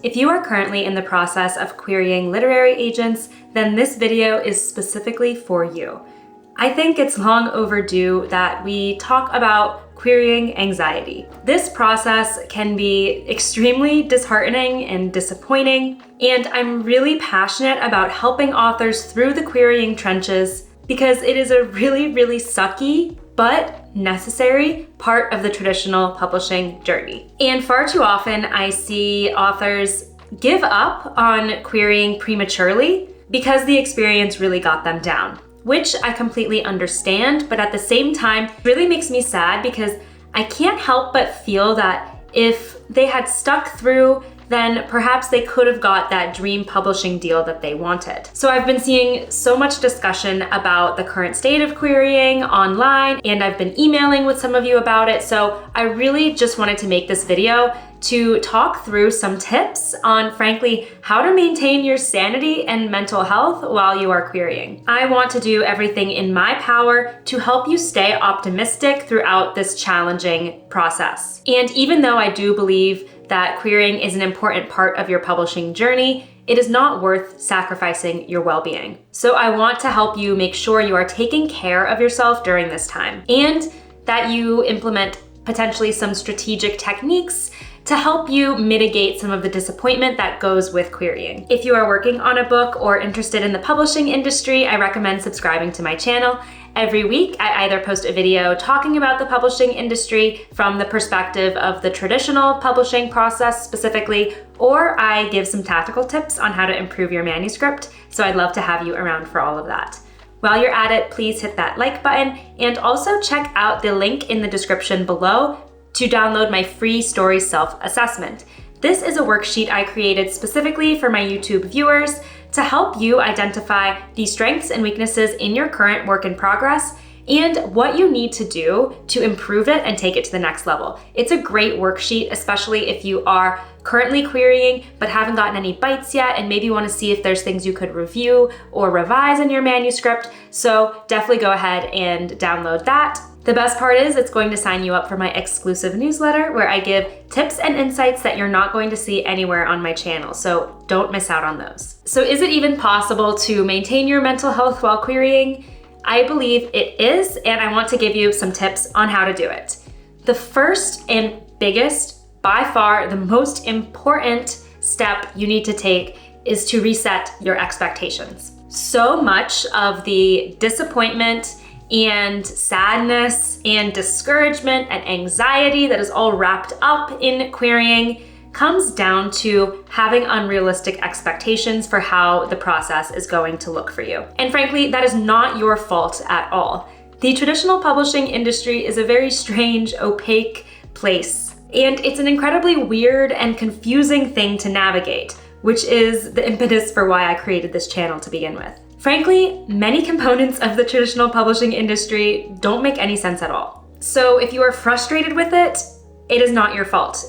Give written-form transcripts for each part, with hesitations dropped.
If you are currently in the process of querying literary agents, then this video is specifically for you. I think it's long overdue that we talk about querying anxiety. This process can be extremely disheartening and disappointing, and I'm really passionate about helping authors through the querying trenches because it is a really sucky but necessary part of the traditional publishing journey. And far too often I see authors give up on querying prematurely because the experience really got them down, which I completely understand, but at the same time, really makes me sad because I can't help but feel that if they had stuck through, then perhaps they could have got that dream publishing deal that they wanted. So I've been seeing so much discussion about the current state of querying online, and I've been emailing with some of you about it. So I really just wanted to make this video to talk through some tips on, frankly, how to maintain your sanity and mental health while you are querying. I want to do everything in my power to help you stay optimistic throughout this challenging process. And even though I do believe that querying is an important part of your publishing journey, it is not worth sacrificing your well-being. So I want to help you make sure you are taking care of yourself during this time and that you implement potentially some strategic techniques to help you mitigate some of the disappointment that goes with querying. If you are working on a book or interested in the publishing industry, I recommend subscribing to my channel. Every week, I either post a video talking about the publishing industry from the perspective of the traditional publishing process specifically, or I give some tactical tips on how to improve your manuscript. So I'd love to have you around for all of that. While you're at it, please hit that like button and also check out the link in the description below to download my free story self-assessment. This is a worksheet I created specifically for my YouTube viewers to help you identify the strengths and weaknesses in your current work in progress and what you need to do to improve it and take it to the next level. It's a great worksheet, especially if you are currently querying but haven't gotten any bites yet and maybe want to see if there's things you could review or revise in your manuscript. So definitely go ahead and download that. The best part is it's going to sign you up for my exclusive newsletter where I give tips and insights that you're not going to see anywhere on my channel, so don't miss out on those. So is it even possible to maintain your mental health while querying? I believe it is, and I want to give you some tips on how to do it. The first and biggest, by far the most important step you need to take is to reset your expectations. So much of the disappointment and sadness and discouragement and anxiety that is all wrapped up in querying comes down to having unrealistic expectations for how the process is going to look for you. And frankly, that is not your fault at all. The traditional publishing industry is a very strange, opaque place, and it's an incredibly weird and confusing thing to navigate, which is the impetus for why I created this channel to begin with. Frankly, many components of the traditional publishing industry don't make any sense at all. So if you are frustrated with it, it is not your fault.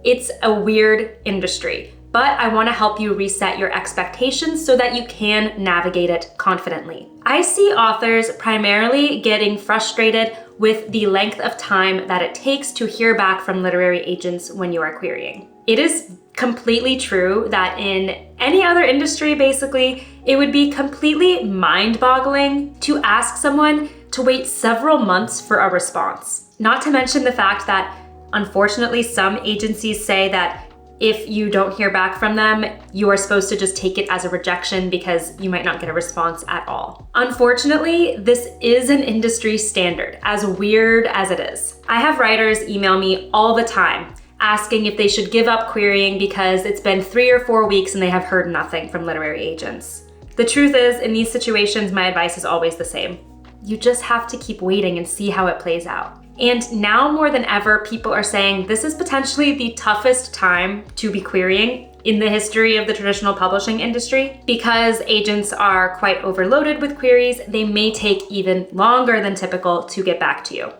It's a weird industry, but I want to help you reset your expectations so that you can navigate it confidently. I see authors primarily getting frustrated with the length of time that it takes to hear back from literary agents when you are querying. It is completely true that in any other industry, basically, it would be completely mind-boggling to ask someone to wait several months for a response. Not to mention the fact that, unfortunately, some agencies say that if you don't hear back from them, you are supposed to just take it as a rejection because you might not get a response at all. Unfortunately, this is an industry standard, as weird as it is. I have writers email me all the time asking if they should give up querying because it's been 3 or 4 weeks and they have heard nothing from literary agents. The truth is, in these situations, my advice is always the same. You just have to keep waiting and see how it plays out. And now more than ever, people are saying this is potentially the toughest time to be querying in the history of the traditional publishing industry. Because agents are quite overloaded with queries, they may take even longer than typical to get back to you.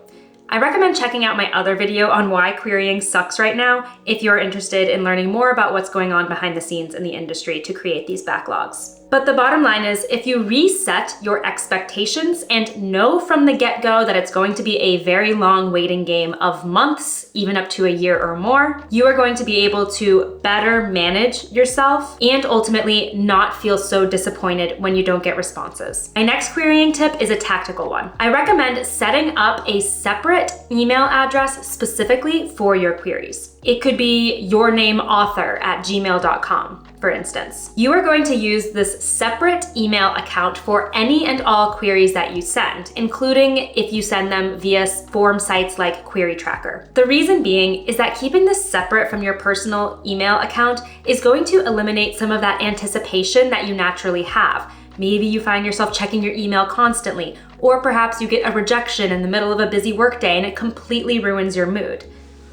I recommend checking out my other video on why querying sucks right now if you're interested in learning more about what's going on behind the scenes in the industry to create these backlogs. But the bottom line is, if you reset your expectations and know from the get-go that it's going to be a very long waiting game of months, even up to a year or more, you are going to be able to better manage yourself and ultimately not feel so disappointed when you don't get responses. My next querying tip is a tactical one. I recommend setting up a separate email address specifically for your queries. It could be yournameauthor@gmail.com, for instance. You are going to use this separate email account for any and all queries that you send, including if you send them via form sites like Query Tracker. The reason being is that keeping this separate from your personal email account is going to eliminate some of that anticipation that you naturally have. Maybe you find yourself checking your email constantly, or perhaps you get a rejection in the middle of a busy workday and it completely ruins your mood.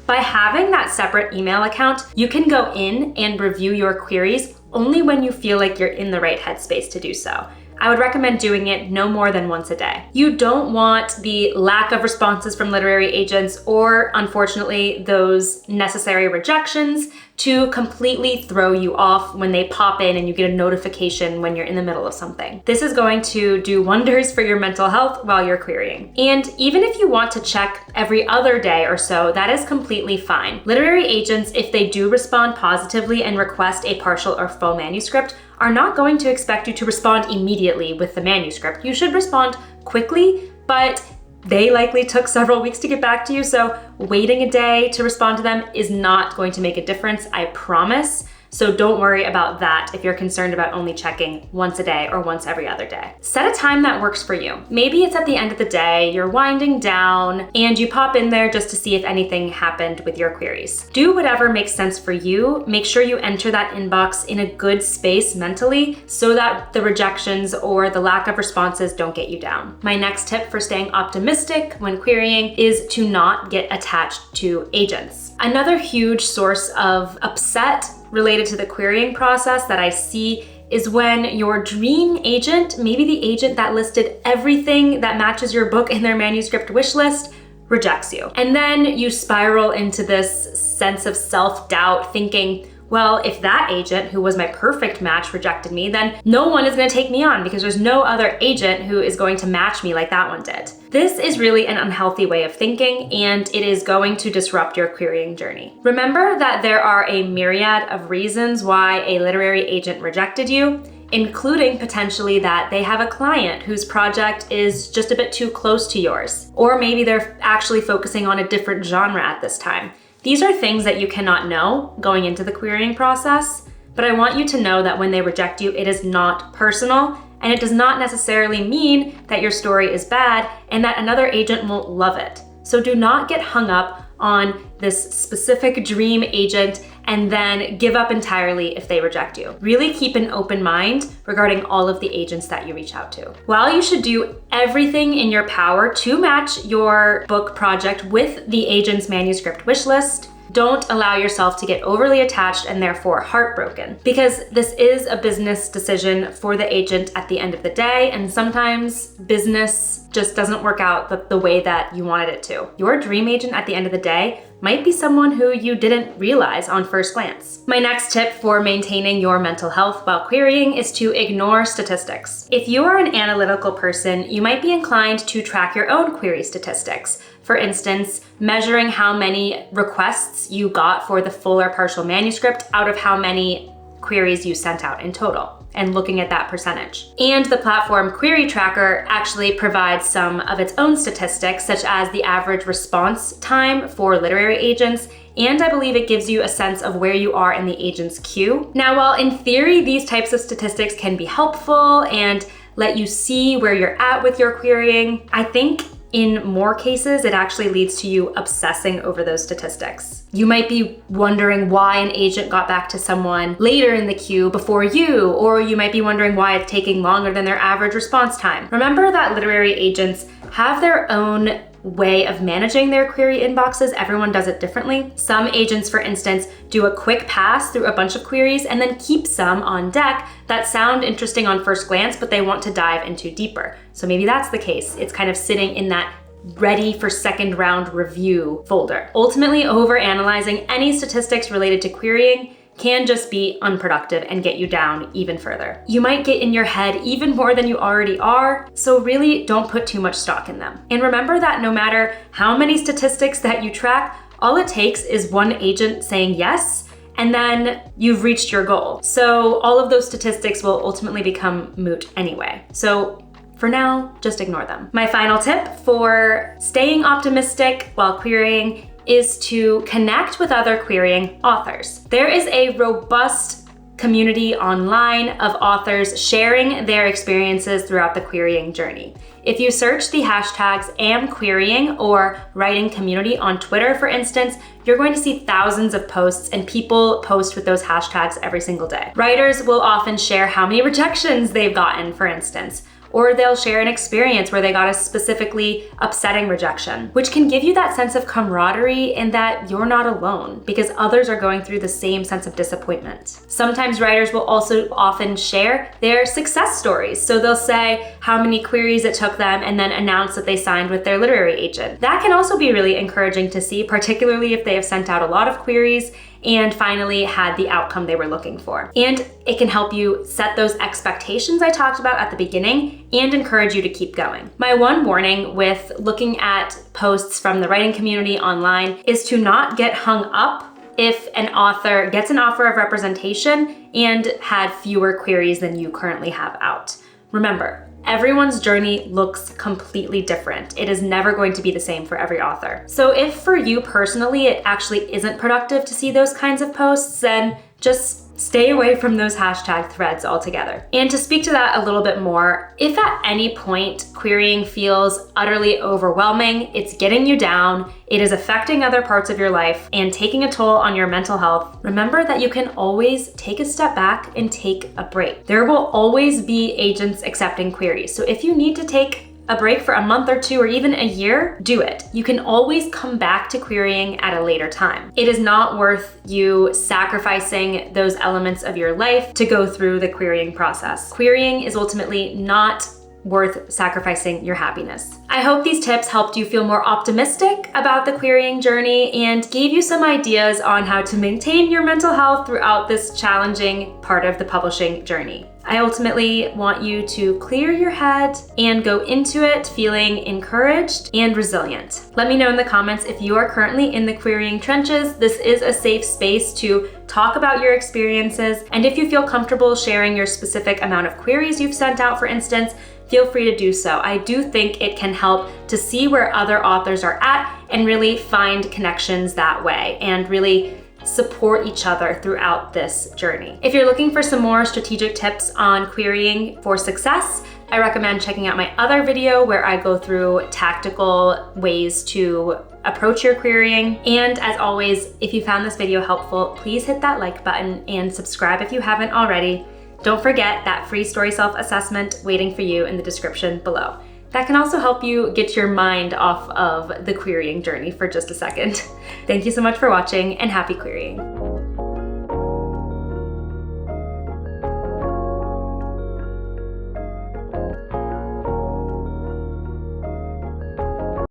By having that separate email account, you can go in and review your queries only when you feel like you're in the right headspace to do so. I would recommend doing it no more than once a day. You don't want the lack of responses from literary agents or, unfortunately, those necessary rejections to completely throw you off when they pop in and you get a notification when you're in the middle of something. This is going to do wonders for your mental health while you're querying. And even if you want to check every other day or so, that is completely fine. Literary agents, if they do respond positively and request a partial or full manuscript, are not going to expect you to respond immediately with the manuscript. You should respond quickly, but they likely took several weeks to get back to you, so waiting a day to respond to them is not going to make a difference, I promise. So don't worry about that if you're concerned about only checking once a day or once every other day. Set a time that works for you. Maybe it's at the end of the day, you're winding down, and you pop in there just to see if anything happened with your queries. Do whatever makes sense for you. Make sure you enter that inbox in a good space mentally so that the rejections or the lack of responses don't get you down. My next tip for staying optimistic when querying is to not get attached to agents. Another huge source of upset related to the querying process that I see is when your dream agent, maybe the agent that listed everything that matches your book in their manuscript wish list, rejects you. And then you spiral into this sense of self-doubt thinking, well, if that agent who was my perfect match rejected me, then no one is going to take me on because there's no other agent who is going to match me like that one did. This is really an unhealthy way of thinking, and it is going to disrupt your querying journey. Remember that there are a myriad of reasons why a literary agent rejected you, including potentially that they have a client whose project is just a bit too close to yours, or maybe they're actually focusing on a different genre at this time. These are things that you cannot know going into the querying process, but I want you to know that when they reject you, it is not personal, and it does not necessarily mean that your story is bad and that another agent won't love it. So do not get hung up on this specific dream agent and then give up entirely if they reject you. Really keep an open mind regarding all of the agents that you reach out to. While you should do everything in your power to match your book project with the agent's manuscript wish list, don't allow yourself to get overly attached and therefore heartbroken, because this is a business decision for the agent at the end of the day, and sometimes business just doesn't work out the way that you wanted it to. Your dream agent at the end of the day might be someone who you didn't realize on first glance. My next tip for maintaining your mental health while querying is to ignore statistics. If you are an analytical person, you might be inclined to track your own query statistics. For instance, measuring how many requests you got for the full or partial manuscript out of how many queries you sent out in total, and looking at that percentage. And the platform Query Tracker actually provides some of its own statistics, such as the average response time for literary agents, and I believe it gives you a sense of where you are in the agent's queue. Now, while in theory, these types of statistics can be helpful and let you see where you're at with your querying, I think in more cases, it actually leads to you obsessing over those statistics. You might be wondering why an agent got back to someone later in the queue before you, or you might be wondering why it's taking longer than their average response time. Remember that literary agents have their own way of managing their query inboxes. Everyone does it differently. Some agents, for instance, do a quick pass through a bunch of queries and then keep some on deck that sound interesting on first glance, but they want to dive into deeper. So maybe that's the case. It's kind of sitting in that ready for second round review folder. Ultimately, overanalyzing any statistics related to querying can just be unproductive and get you down even further. You might get in your head even more than you already are, so really don't put too much stock in them. And remember that no matter how many statistics that you track, all it takes is one agent saying yes, and then you've reached your goal. So all of those statistics will ultimately become moot anyway. So for now, just ignore them. My final tip for staying optimistic while querying is to connect with other querying authors. There is a robust community online of authors sharing their experiences throughout the querying journey. If you search the hashtags #amquerying or writing community on Twitter, for instance, you're going to see thousands of posts, and people post with those hashtags every single day. Writers will often share how many rejections they've gotten, for instance, or they'll share an experience where they got a specifically upsetting rejection, which can give you that sense of camaraderie and that you're not alone because others are going through the same sense of disappointment. Sometimes writers will also often share their success stories. So they'll say how many queries it took them and then announce that they signed with their literary agent. That can also be really encouraging to see, particularly if they have sent out a lot of queries and finally had the outcome they were looking for. And it can help you set those expectations I talked about at the beginning and encourage you to keep going. My one warning with looking at posts from the writing community online is to not get hung up if an author gets an offer of representation and had fewer queries than you currently have out. Remember, everyone's journey looks completely different. It is never going to be the same for every author. So if for you personally, it actually isn't productive to see those kinds of posts, then just stay away from those hashtag threads altogether. And to speak to that a little bit more, if at any point querying feels utterly overwhelming, it's getting you down, it is affecting other parts of your life and taking a toll on your mental health, remember that you can always take a step back and take a break. There will always be agents accepting queries. So if you need to take a break for a month or two or even a year, do it. You can always come back to querying at a later time. It is not worth you sacrificing those elements of your life to go through the querying process. Querying is ultimately not worth sacrificing your happiness. I hope these tips helped you feel more optimistic about the querying journey and gave you some ideas on how to maintain your mental health throughout this challenging part of the publishing journey. I ultimately want you to clear your head and go into it feeling encouraged and resilient. Let me know in the comments if you are currently in the querying trenches. This is a safe space to talk about your experiences, and if you feel comfortable sharing your specific amount of queries you've sent out, for instance, feel free to do so. I do think it can help to see where other authors are at and really find connections that way and really support each other throughout this journey. If you're looking for some more strategic tips on querying for success, I recommend checking out my other video where I go through tactical ways to approach your querying. And as always, if you found this video helpful, please hit that like button and subscribe if you haven't already. Don't forget that free story self-assessment waiting for you in the description below. That can also help you get your mind off of the querying journey for just a second. Thank you so much for watching and happy querying.